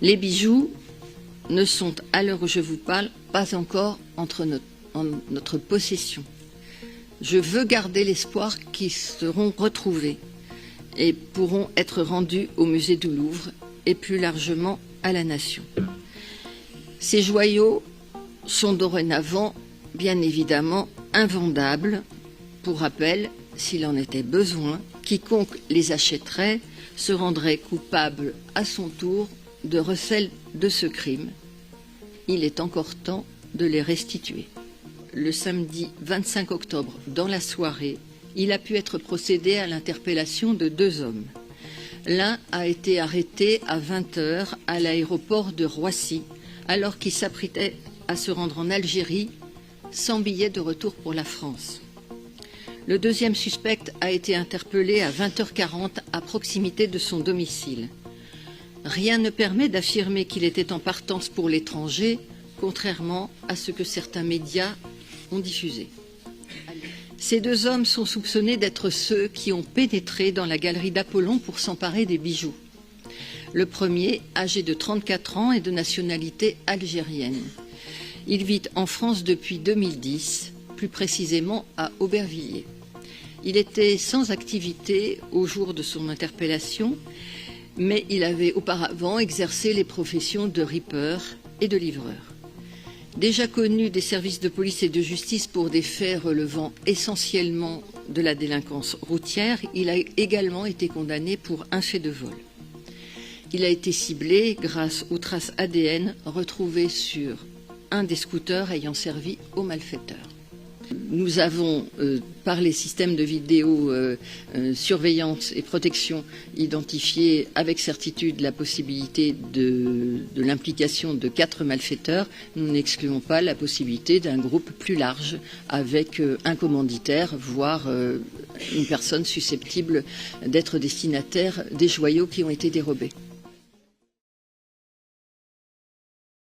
Les bijoux ne sont, à l'heure où je vous parle, pas encore en notre possession. Je veux garder l'espoir qu'ils seront retrouvés et pourront être rendus au musée du Louvre et plus largement à la Nation. Ces joyaux sont dorénavant, bien évidemment, invendables. Pour rappel, s'il en était besoin, quiconque les achèterait se rendrait coupable à son tour de recel de ce crime. Il est encore temps de les restituer. Le samedi 25 octobre, dans la soirée, il a pu être procédé à l'interpellation de 2 hommes. L'un a été arrêté à 20 h à l'aéroport de Roissy, alors qu'il s'apprêtait à se rendre en Algérie sans billet de retour pour la France. Le deuxième suspect a été interpellé à 20h40 à proximité de son domicile. Rien ne permet d'affirmer qu'il était en partance pour l'étranger, contrairement à ce que certains médias ont diffusé. Ces 2 hommes sont soupçonnés d'être ceux qui ont pénétré dans la galerie d'Apollon pour s'emparer des bijoux. Le premier, âgé de 34 ans, est de nationalité algérienne. Il vit en France depuis 2010, plus précisément à Aubervilliers. Il était sans activité au jour de son interpellation, mais il avait auparavant exercé les professions de ripper et de livreur. Déjà connu des services de police et de justice pour des faits relevant essentiellement de la délinquance routière, il a également été condamné pour un fait de vol. Il a été ciblé grâce aux traces ADN retrouvées sur un des scooters ayant servi aux malfaiteurs. Nous avons, par les systèmes de surveillance et protection, identifié avec certitude la possibilité de l'implication de 4 malfaiteurs. Nous n'excluons pas la possibilité d'un groupe plus large avec un commanditaire, voire une personne susceptible d'être destinataire des joyaux qui ont été dérobés.